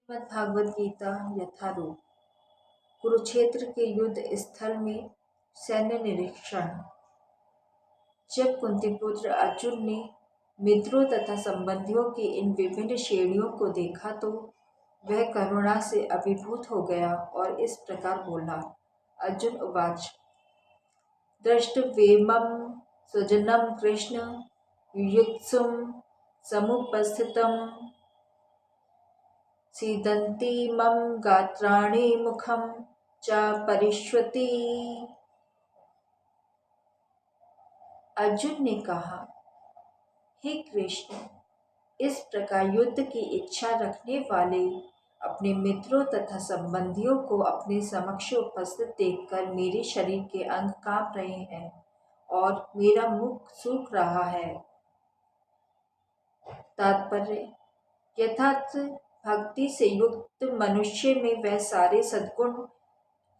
श्रीमद्भागवत गीता यथारूप। कुरुक्षेत्र के युद्ध स्थल में सैन्य निरीक्षण। जब कुंती पुत्र अर्जुन ने मित्रों तथा संबंधियों की इन विभिन्न श्रेणियों को देखा तो वह करुणा से अभिभूत हो गया और इस प्रकार बोला। अर्जुन उवाच, दृष्टवेमं स्वजनं कृष्ण युयुत्सुं समुपस्थितं सीदन्ति मम गात्राणि मुखं च परिष्वति। अर्जुन ने कहा, हे कृष्ण, इस प्रकार युद्ध की इच्छा रखने वाले अपने मित्रों तथा संबंधियों को अपने समक्ष उपस्थित देखकर मेरे शरीर के अंग कांप रहे हैं और मेरा मुख सूख रहा है। तात्पर्य, यथार्थ भक्ति से युक्त मनुष्य में वह सारे सद्गुण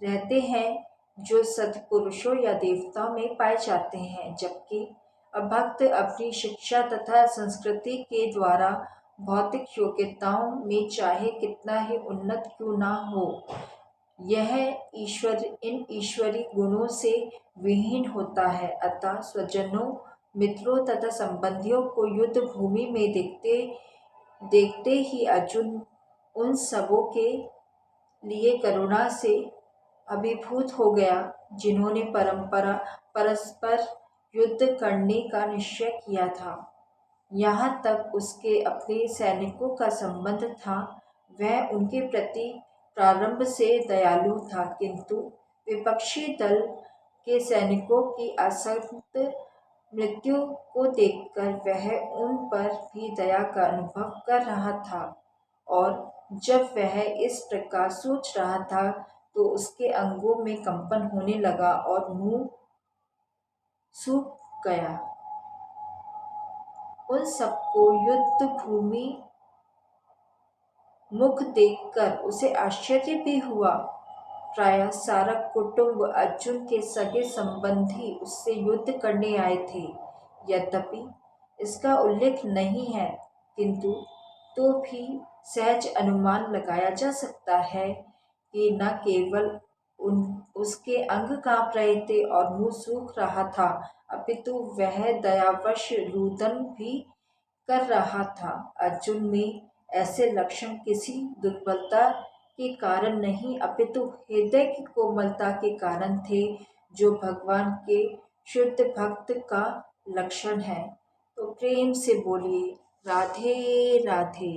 रहते हैं जो सत्पुरुषों या देवताओं में पाए जाते हैं, जबकि अभक्त अपनी शिक्षा तथा संस्कृति के द्वारा भौतिक योग्यताओं में चाहे कितना ही उन्नत क्यों ना हो, यह इन ईश्वरी गुणों से विहीन होता है। अतः स्वजनों, मित्रों तथा संबंधियों को युद्ध भूमि में देखते ही अर्जुन उन सबों के लिए करुणा से अभिभूत हो गया जिन्होंने परस्पर युद्ध करने का निश्चय किया था। यहाँ तक उसके अपने सैनिकों का संबंध था, वह उनके प्रति प्रारंभ से दयालु था, किंतु विपक्षी दल के सैनिकों की असंख्य मृत्यु को देखकर वह उन पर भी दया का अनुभव कर रहा था। और जब वह इस प्रकार सोच रहा था तो उसके अंगों में कंपन होने लगा और मुंह सूख गया। उन सबको युद्ध भूमि मुख देखकर उसे आश्चर्य भी हुआ। प्रायः सारा कुटुंब, अर्जुन के सगे संबंधी उससे युद्ध करने आए थे। यद्यपि इसका उल्लेख नहीं है, किंतु तो भी सहज अनुमान लगाया जा सकता है कि न केवल उसके अंग कांप रहे थे और मुंह सूख रहा था, अपितु वह दयावश रुदन भी कर रहा था। अर्जुन में ऐसे लक्षण किसी दुर्बलता के कारण नहीं, अपितु हृदय की कोमलता के कारण थे, जो भगवान के शुद्ध भक्त का लक्षण है। तो प्रेम से बोलिए राधे राधे।